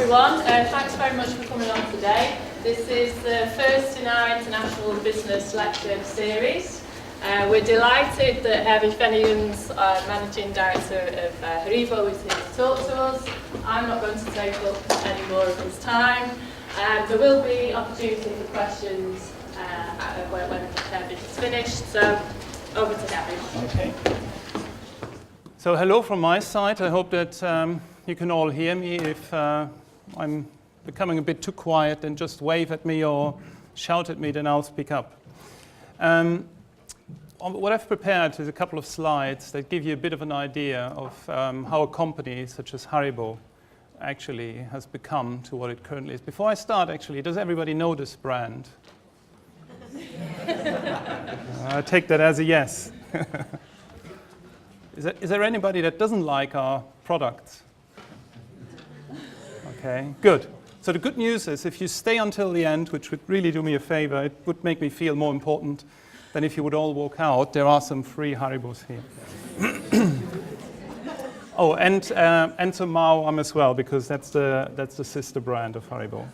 everyone. Thanks very much for coming on today. This is the first in our International Business Lecture series. We're delighted that Erich Vennigens, Managing Director of Haribo, is here to talk to us. I'm not going to take up any more of his time. There will be opportunity for questions when Erich is finished. So over to Erich. Okay. So hello from my side. I hope that you can all hear me. If I'm becoming a bit too quiet, then just wave at me or shout at me, then I'll speak up. What I've prepared is a couple of slides that give you a bit of an idea of how a company such as Haribo actually has become to what it currently is. Before I start, actually, does everybody know this brand? I take that as a yes. Is there anybody that doesn't like our products? Okay, good. So the good news is if you stay until the end, which would really do me a favor, it would make me feel more important than if you would all walk out. There are some free Haribos here. Oh, and some Mao as well, because that's the sister brand of Haribo.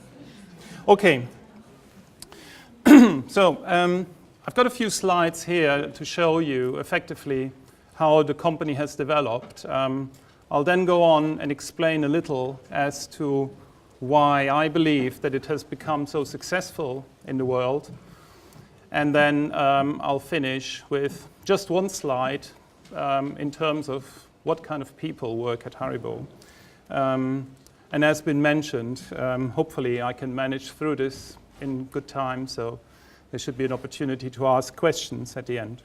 Okay. So I've got a few slides here to show you effectively how the company has developed. I'll then go on and explain a little as to why I believe that it has become so successful in the world. And then I'll finish with just one slide in terms of what kind of people work at Haribo. And as been mentioned, hopefully I can manage through this in good time, so there should be an opportunity to ask questions at the end.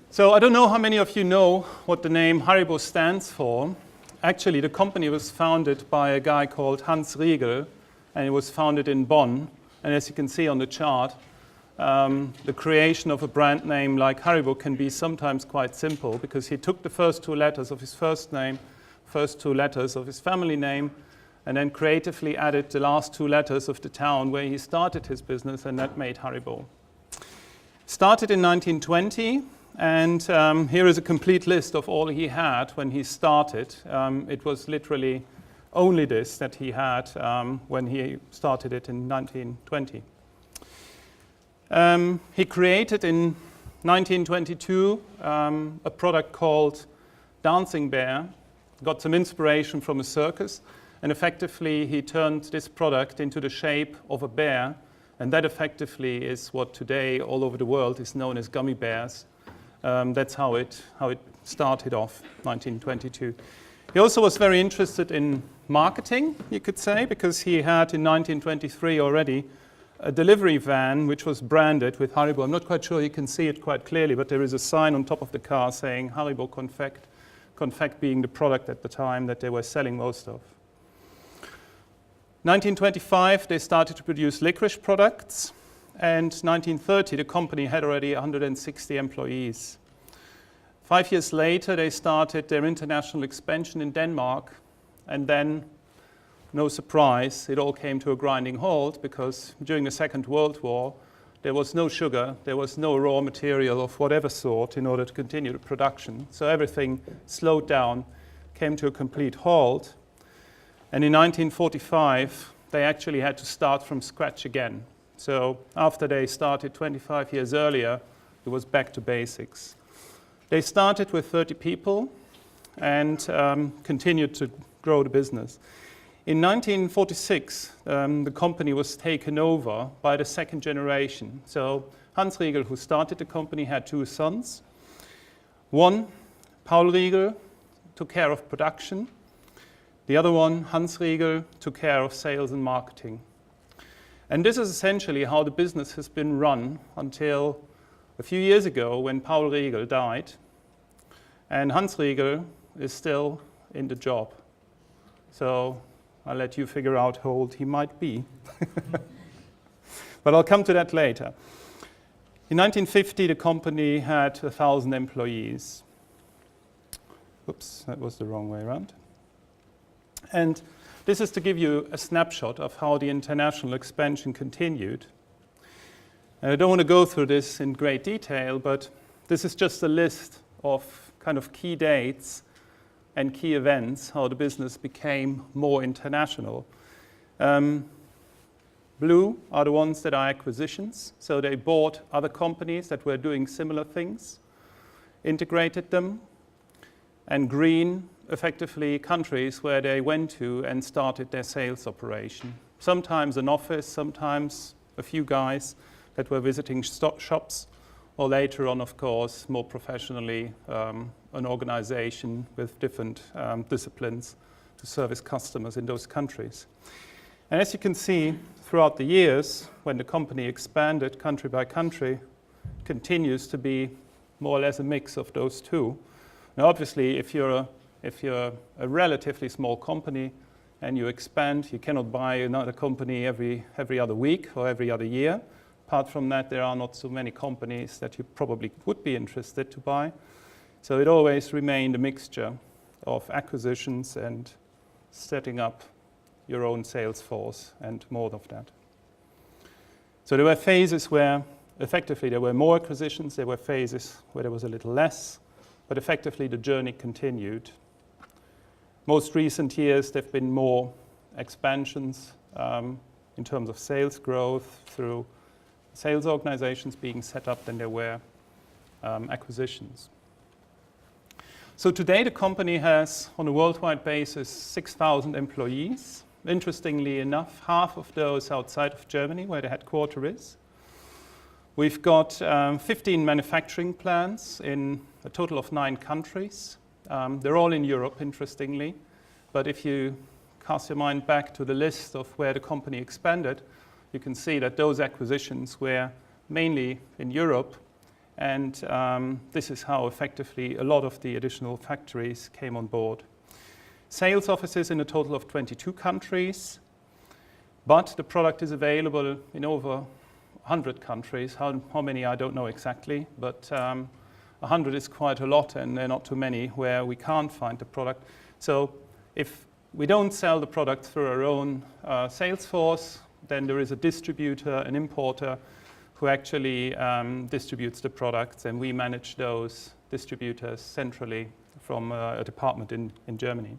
So I don't know how many of you know what the name Haribo stands for. Actually, the company was founded by a guy called Hans Riegel, and it was founded in Bonn. And as you can see on the chart, the creation of a brand name like Haribo can be sometimes quite simple, because he took the first two letters of his first name, first two letters of his family name, and then creatively added the last two letters of the town where he started his business, and that made Haribo. Started in 1920. And here is a complete list of all he had when he started. It was literally only this that he had when he started it in 1920. He created in 1922 a product called Dancing Bear, got some inspiration from a circus, and effectively he turned this product into the shape of a bear, and that effectively is what today all over the world is known as gummy bears. That's how it started off, 1922. He also was very interested in marketing, you could say, because he had in 1923 already a delivery van which was branded with Haribo. I'm not quite sure you can see it quite clearly, but there is a sign on top of the car saying Haribo Confect, Confect being the product at the time that they were selling most of. 1925, they started to produce licorice products. And 1930, the company had already 160 employees. 5 years later, they started their international expansion in Denmark. And then, no surprise, it all came to a grinding halt, because during the Second World War, there was no sugar, there was no raw material of whatever sort in order to continue the production. So everything slowed down, came to a complete halt. And in 1945, they actually had to start from scratch again. So after they started 25 years earlier, it was back to basics. They started with 30 people and continued to grow the business. In 1946, the company was taken over by the second generation. So Hans Riegel, who started the company, had two sons. One, Paul Riegel, took care of production. The other one, Hans Riegel, took care of sales and marketing. And this is essentially how the business has been run until a few years ago when Paul Riegel died. And Hans Riegel is still in the job. So I'll let you figure out how old he might be. But I'll come to that later. In 1950, the company had 1,000 employees. Oops, that was the wrong way around. And this is to give you a snapshot of how the international expansion continued. And I don't want to go through this in great detail, but this is just a list of kind of key dates and key events, how the business became more international. Blue are the ones that are acquisitions, so they bought other companies that were doing similar things, integrated them, and green, effectively countries where they went to and started their sales operation. Sometimes an office, sometimes a few guys that were visiting shops, or later on, of course, more professionally, an organization with different disciplines to service customers in those countries. And as you can see, throughout the years, when the company expanded country by country, continues to be more or less a mix of those two. Now, obviously, if you're a relatively small company and you expand, you cannot buy another company every other week or every other year. Apart from that, there are not so many companies that you probably would be interested to buy. So it always remained a mixture of acquisitions and setting up your own sales force and more of that. So there were phases where effectively there were more acquisitions, there were phases where there was a little less, but effectively the journey continued. Most recent years there have been more expansions in terms of sales growth through sales organizations being set up than there were acquisitions. So today the company has, on a worldwide basis, 6,000 employees. Interestingly enough, half of those outside of Germany, where the headquarters is. We've got 15 manufacturing plants in a total of 9 countries. They're all in Europe, interestingly. But if you cast your mind back to the list of where the company expanded, you can see that those acquisitions were mainly in Europe. And this is how effectively a lot of the additional factories came on board. Sales offices in a total of 22 countries, but the product is available in over 100 countries. How many, I don't know exactly, but 100 is quite a lot, and there are not too many where we can't find the product. So if we don't sell the product through our own sales force, then there is a distributor, an importer, who actually distributes the products, and we manage those distributors centrally from a department in Germany.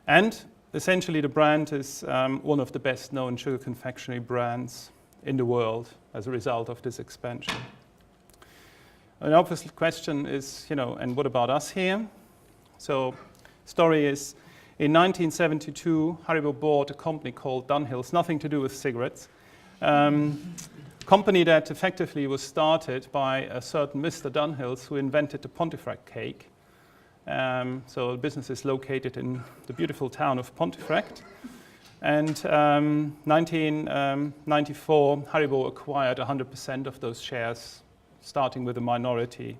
And essentially the brand is one of the best known sugar confectionery brands in the world as a result of this expansion. An obvious question is, and what about us here? So story is, in 1972, Haribo bought a company called Dunhill's, nothing to do with cigarettes. Company that effectively was started by a certain Mr. Dunhill's who invented the Pontefract cake. So the business is located in the beautiful town of Pontefract. And 1994, Haribo acquired 100% of those shares, starting with a minority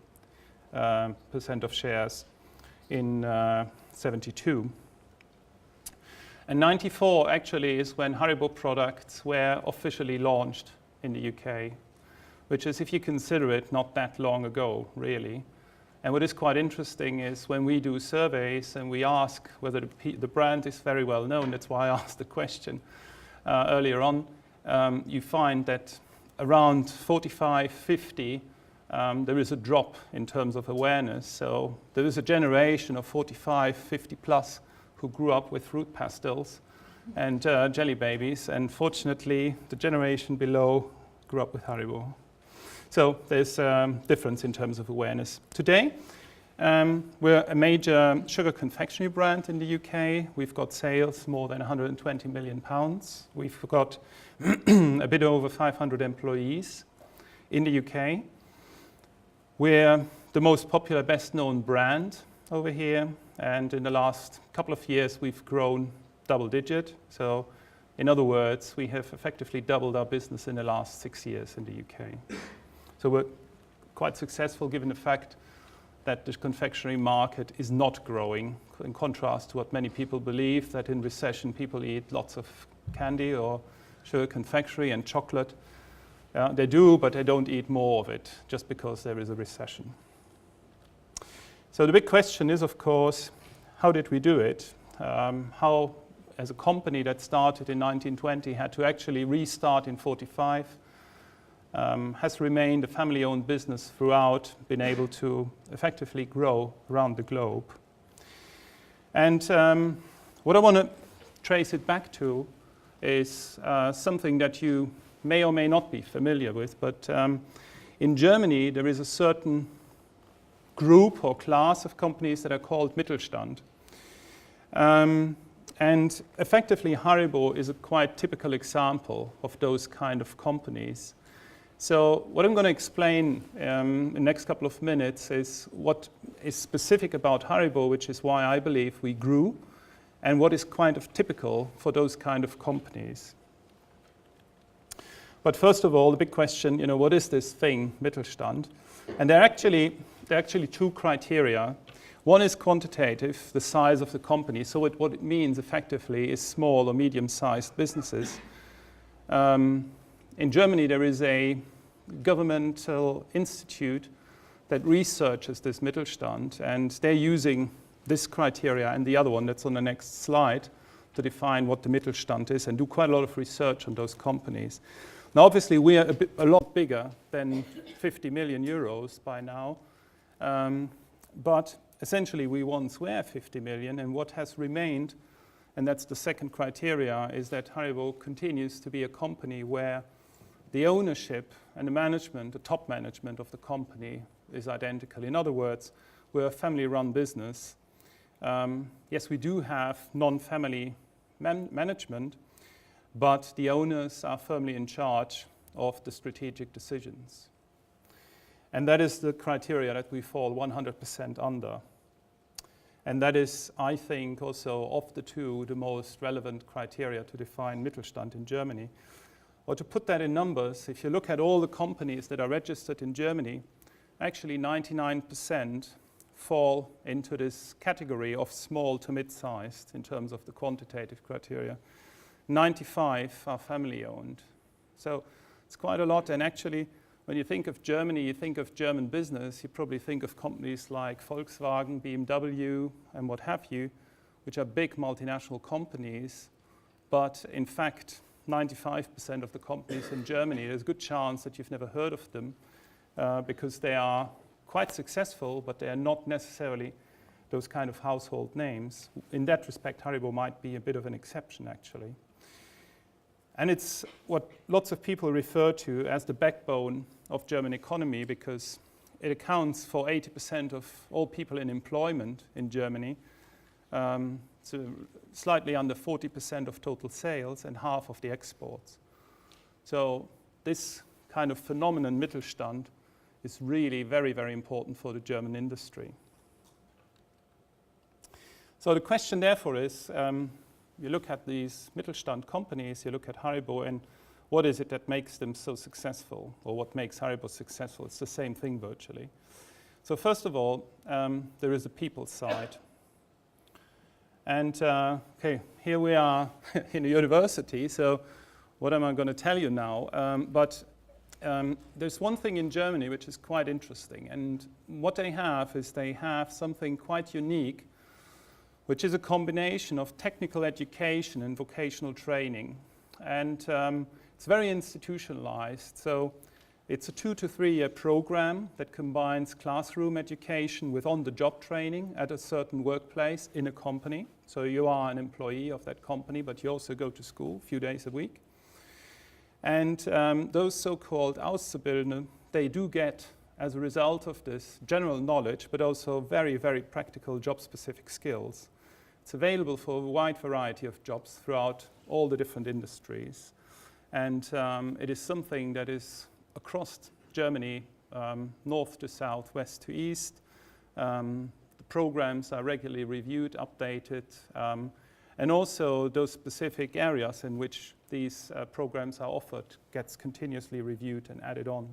percent of shares in 72. And 94 actually is when Haribo products were officially launched in the UK, which is, if you consider it, not that long ago, really. And what is quite interesting is when we do surveys and we ask whether the brand is very well known, that's why I asked the question earlier on, you find that around 45, 50, there is a drop in terms of awareness. So there is a generation of 45, 50 plus who grew up with fruit pastels and jelly babies, and fortunately the generation below grew up with Haribo. So there's a difference in terms of awareness. Today, we're a major sugar confectionery brand in the UK. We've got sales more than £120 million. We've got a bit over 500 employees in the UK. We're the most popular, best-known brand over here. And in the last couple of years, we've grown double-digit. So in other words, we have effectively doubled our business in the last 6 years in the UK. So we're quite successful given the fact that the confectionery market is not growing, in contrast to what many people believe, that in recession people eat lots of candy or sugar confectionery and chocolate. They do, but they don't eat more of it just because there is a recession. So the big question is, of course, how did we do it? How, as a company that started in 1920, had to actually restart in 45, has remained a family-owned business throughout, been able to effectively grow around the globe. And what I want to trace it back to is something that you may or may not be familiar with, but in Germany there is a certain group or class of companies that are called Mittelstand. And effectively Haribo is a quite typical example of those kind of companies. So what I'm going to explain in the next couple of minutes is what is specific about Haribo, which is why I believe we grew, and what is kind of typical for those kind of companies. But first of all, the big question, what is this thing, Mittelstand? And there are actually two criteria. One is quantitative, the size of the company. So what it means effectively is small or medium-sized businesses. In Germany, there is a governmental institute that researches this Mittelstand, and they're using this criteria and the other one that's on the next slide to define what the Mittelstand is and do quite a lot of research on those companies. Now, obviously, we are a lot bigger than 50 million euros by now, but essentially we once were 50 million, and what has remained, and that's the second criteria, is that Haribo continues to be a company where the ownership and the management, the top management of the company is identical. In other words, we're a family-run business. Yes, we do have non-family management, but the owners are firmly in charge of the strategic decisions. And that is the criteria that we fall 100% under. And that is, I think, also of the two, the most relevant criteria to define Mittelstand in Germany. Or to put that in numbers, if you look at all the companies that are registered in Germany, actually 99% fall into this category of small to mid-sized in terms of the quantitative criteria. 95 are family-owned. So it's quite a lot, and actually when you think of Germany, you think of German business, you probably think of companies like Volkswagen, BMW, and what have you, which are big multinational companies, but in fact 95% of the companies in Germany, there's a good chance that you've never heard of them because they are quite successful, but they are not necessarily those kind of household names. In that respect, Haribo might be a bit of an exception, actually. And it's what lots of people refer to as the backbone of German economy because it accounts for 80% of all people in employment in Germany. So slightly under 40% of total sales and half of the exports. So this kind of phenomenon, Mittelstand, is really very, very important for the German industry. So the question therefore is, you look at these Mittelstand companies, you look at Haribo, and what is it that makes them so successful, or what makes Haribo successful? It's the same thing virtually. So first of all, there is a people side. And okay, here we are in a university, so what am I going to tell you now? But there's one thing in Germany which is quite interesting, and what they have is they have something quite unique, which is a combination of technical education and vocational training. And it's very institutionalized, so it's a 2 to 3 year program that combines classroom education with on-the-job training at a certain workplace in a company. So you are an employee of that company, but you also go to school a few days a week. And those so-called Auszubildende, they do get, as a result of this, general knowledge, but also very, very practical job-specific skills. It's available for a wide variety of jobs throughout all the different industries. And it is something that is across Germany, north to south, west to east. The programs are regularly reviewed, updated, and also those specific areas in which these programs are offered gets continuously reviewed and added on.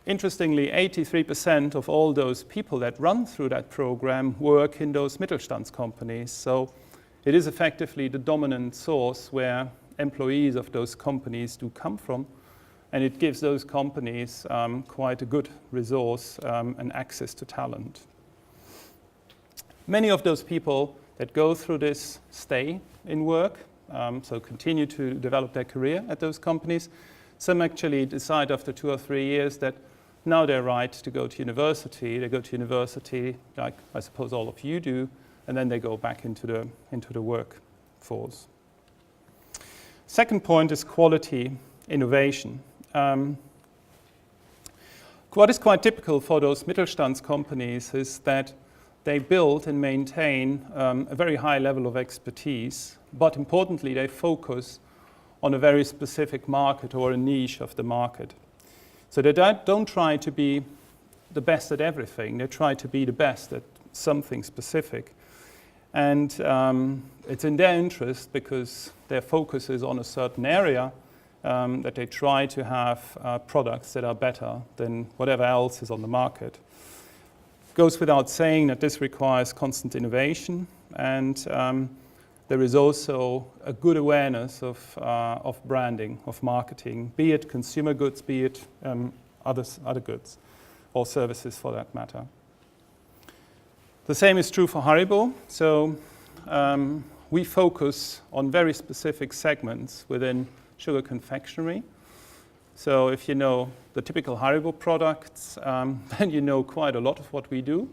Interestingly, 83% of all those people that run through that program work in those Mittelstands companies. So it is effectively the dominant source where employees of those companies do come from, and it gives those companies quite a good resource and access to talent. Many of those people that go through this stay in work, so continue to develop their career at those companies. Some actually decide after 2 or 3 years that Now they're right to go to university. They go to university, like I suppose all of you do, and then they go back into the workforce. Second point is quality innovation. What is quite typical for those Mittelstands companies is that they build and maintain a very high level of expertise, but importantly, they focus on a very specific market or a niche of the market. So they don't try to be the best at everything. They try to be the best at something specific. And it's in their interest, because their focus is on a certain area, that they try to have products that are better than whatever else is on the market. It goes without saying that this requires constant innovation, and there is also a good awareness of branding, of marketing, be it consumer goods, be it other goods or services for that matter. The same is true for Haribo. So we focus on very specific segments within sugar confectionery. So if you know the typical Haribo products, then you know quite a lot of what we do.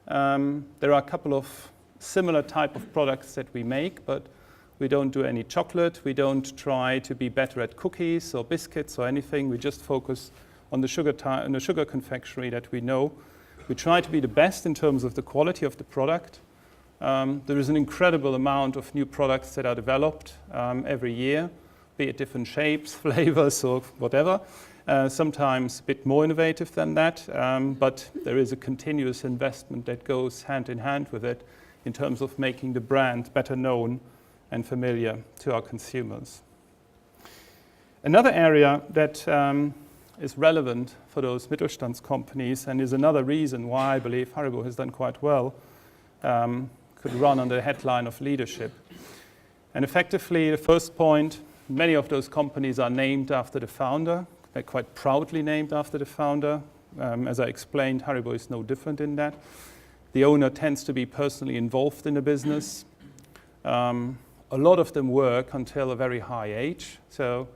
There are a couple of similar type of products that we make, but we don't do any chocolate. We don't try to be better at cookies or biscuits or anything. We just focus on the sugar confectionery that we know. We try to be the best in terms of the quality of the product. There is an incredible amount of new products that are developed every year, be it different shapes, flavors, or whatever. Sometimes a bit more innovative than that, but there is a continuous investment that goes hand in hand with it in terms of making the brand better known and familiar to our consumers. Another area that is relevant for those Mittelstands companies, and is another reason why I believe Haribo has done quite well, could run under the headline of leadership. And effectively, the first point, many of those companies are named after the founder. They're quite proudly named after the founder. As I explained, Haribo is no different in that. The owner tends to be personally involved in the business. A lot of them work until a very high age. So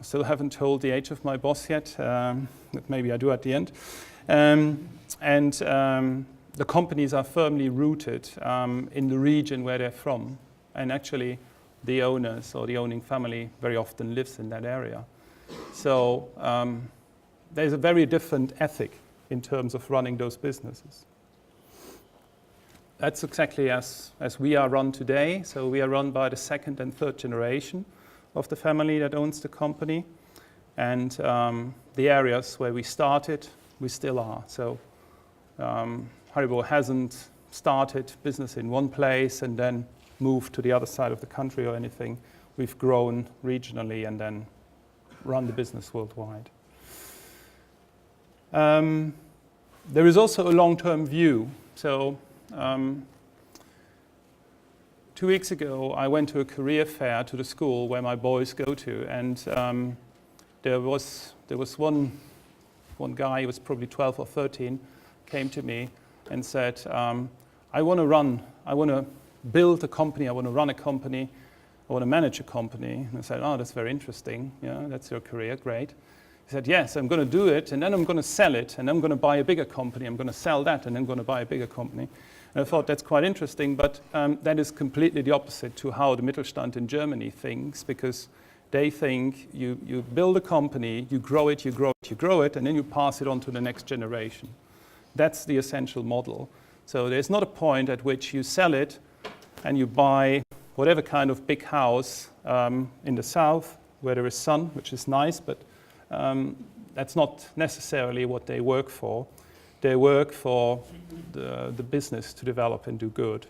still haven't told the age of my boss yet, but maybe I do at the end. The companies are firmly rooted in the region where they're from. And actually, the owners or the owning family very often lives in that area. So there's a very different ethic in terms of running those businesses. That's exactly as we are run today. So we are run by the second and third generation of the family that owns the company. And the areas where we started, we still are. So Haribo hasn't started business in one place and then moved to the other side of the country or anything. We've grown regionally and then run the business worldwide. There is also a long-term view. So 2 weeks ago, I went to a career fair to the school where my boys go to, and there was one guy, he was probably 12 or 13, came to me and said, I want to build a company, I want to run a company, I want to manage a company. And I said, oh, that's very interesting. Yeah, that's your career, great. He said, yes, I'm going to do it, and then I'm going to sell it, and I'm going to buy a bigger company. I'm going to sell that, and then I'm going to buy a bigger company. And I thought that's quite interesting, but that is completely the opposite to how the Mittelstand in Germany thinks, because they think you build a company, you grow it, and then you pass it on to the next generation. That's the essential model. So there's not a point at which you sell it and you buy whatever kind of big house in the south where there is sun, which is nice, but that's not necessarily what they work for. They work for the business to develop and do good.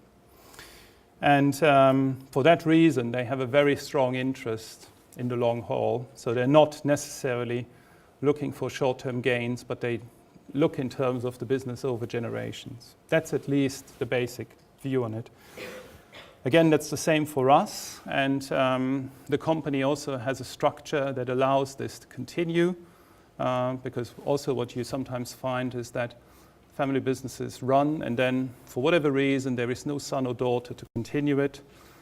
And for that reason, they have a very strong interest in the long haul. So they're not necessarily looking for short-term gains, but they look in terms of the business over generations. That's at least the basic view on it. Again, that's the same for us, and the company also has a structure that allows this to continue, because also what you sometimes find is that family businesses run, and then for whatever reason there is no son or daughter to continue it,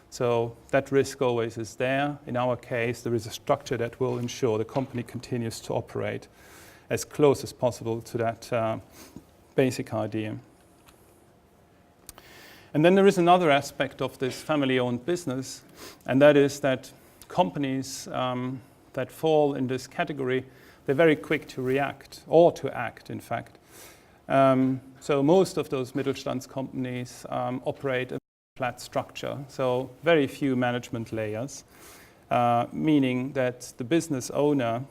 so that risk always is there. In our case, there is a structure that will ensure the company continues to operate. as close as possible to that basic idea. And then there is another aspect of this family-owned business, and that is that companies that fall in this category, they're very quick to react, or to act, in fact. So most of those Mittelstand companies operate a flat structure, so very few management layers, meaning that the business owner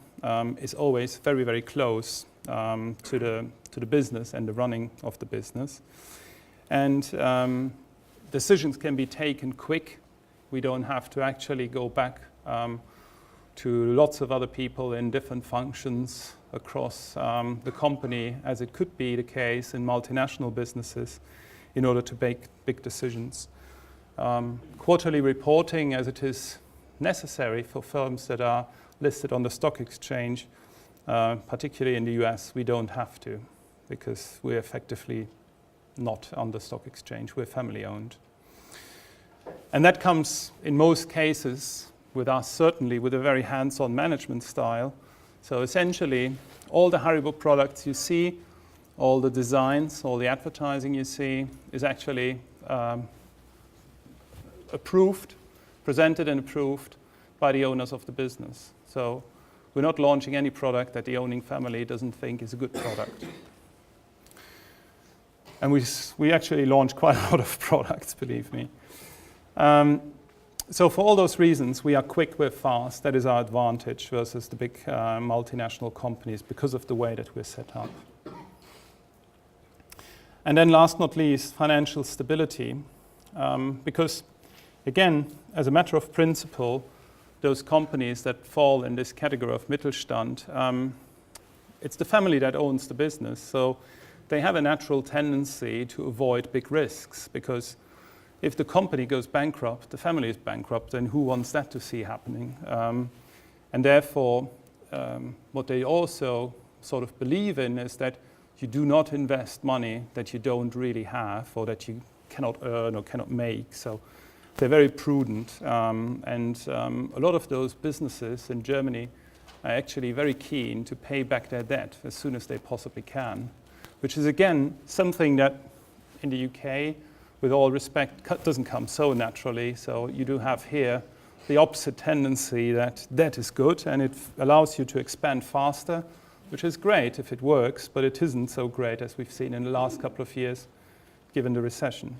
is always very, very close to the business and the running of the business. And decisions can be taken quick. We don't have to actually go back to lots of other people in different functions across the company, as it could be the case in multinational businesses, in order to make big decisions. Quarterly reporting, as it is necessary for firms that are listed on the stock exchange, particularly in the US, we don't have to, because we're effectively not on the stock exchange. We're family owned. And that comes, in most cases, with us certainly with a very hands-on management style. So essentially, all the Haribo products you see, all the designs, all the advertising you see is actually approved, presented and approved by the owners of the business. So we're not launching any product that the owning family doesn't think is a good product. And we actually launch quite a lot of products, believe me. So for all those reasons, we are quick, we're fast. That is our advantage versus the big multinational companies because of the way that we're set up. And then last not least, financial stability. Because again, as a matter of principle, those companies that fall in this category of Mittelstand, it's the family that owns the business. So they have a natural tendency to avoid big risks, because if the company goes bankrupt, the family is bankrupt, and who wants that to see happening? And therefore, what they also sort of believe in is that you do not invest money that you don't really have or that you cannot earn or cannot make. So they're very prudent. And a lot of those businesses in Germany are actually very keen to pay back their debt as soon as they possibly can, which is, again, something that in the UK, with all respect, doesn't come so naturally. So you do have here the opposite tendency that debt is good and it allows you to expand faster, which is great if it works, but it isn't so great as we've seen in the last couple of years, given the recession.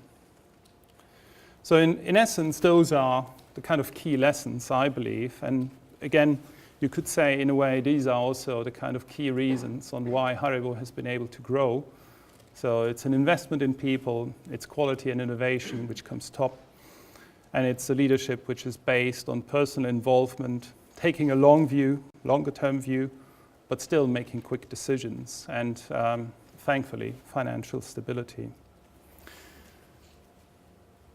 So in essence, those are the kind of key lessons, I believe. And again, you could say, in a way, these are also the kind of key reasons on why Haribo has been able to grow. So it's an investment in people, it's quality and innovation, which comes top, and it's a leadership which is based on personal involvement, taking a longer term view, but still making quick decisions, and thankfully, financial stability.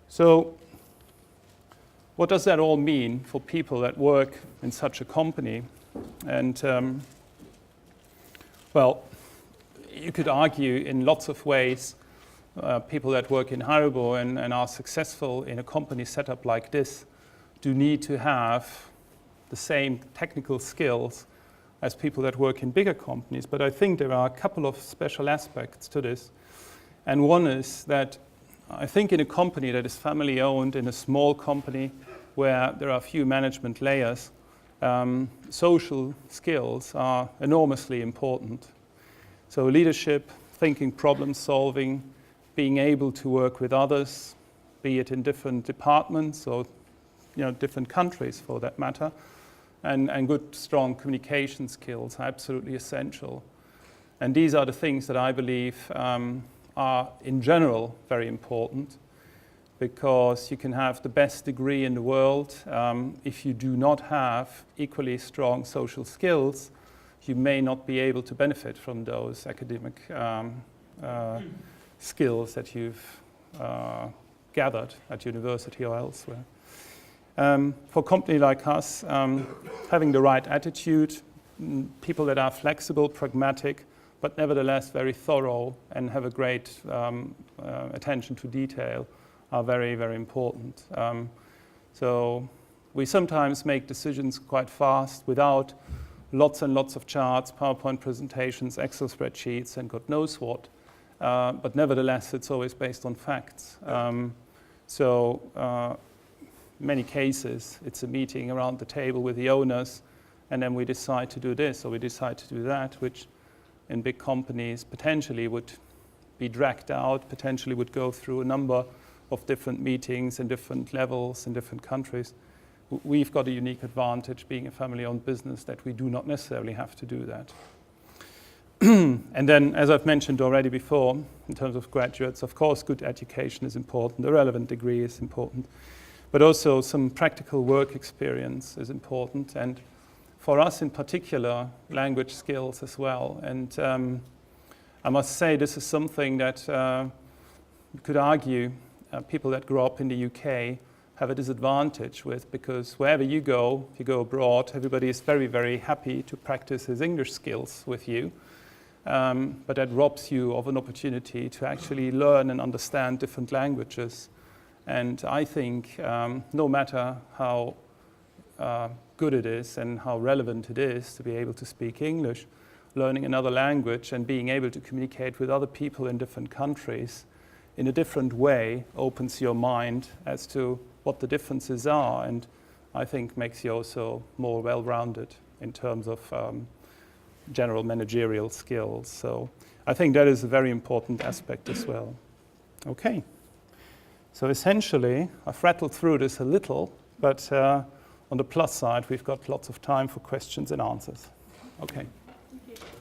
So what does that all mean for people that work in such a company? And well, you could argue in lots of ways, people that work in Haribo and are successful in a company setup like this do need to have the same technical skills as people that work in bigger companies. But I think there are a couple of special aspects to this. And one is that I think in a company that is family owned, in a small company where there are few management layers, social skills are enormously important. So leadership, thinking, problem solving, being able to work with others, be it in different departments or different countries for that matter, and good, strong communication skills are absolutely essential. And these are the things that I believe are in general very important, because you can have the best degree in the world. If you do not have equally strong social skills, you may not be able to benefit from those academic skills that you've gathered at university or elsewhere. For a company like us, having the right attitude, people that are flexible, pragmatic, but nevertheless very thorough and have a great attention to detail are very, very important. So we sometimes make decisions quite fast without lots and lots of charts, PowerPoint presentations, Excel spreadsheets, and God knows what. But nevertheless, it's always based on facts. Many cases, it's a meeting around the table with the owners, and then we decide to do this or we decide to do that, which in big companies potentially would be dragged out, potentially would go through a number of different meetings in different levels in different countries. We've got a unique advantage being a family-owned business that we do not necessarily have to do that. And then, as I've mentioned already before, in terms of graduates, of course, good education is important, a relevant degree is important, but also some practical work experience is important, and for us in particular, language skills as well. And I must say this is something that you could argue people that grow up in the UK have a disadvantage with, because wherever you go, if you go abroad, everybody is very, very happy to practice his English skills with you. But that robs you of an opportunity to actually learn and understand different languages. And I think no matter how good it is and how relevant it is to be able to speak English, learning another language and being able to communicate with other people in different countries in a different way opens your mind as to what the differences are, and I think makes you also more well-rounded in terms of general managerial skills. So I think that is a very important aspect as well. Okay, so essentially I've rattled through this a little, but on the plus side we've got lots of time for questions and answers. Okay. Thank you.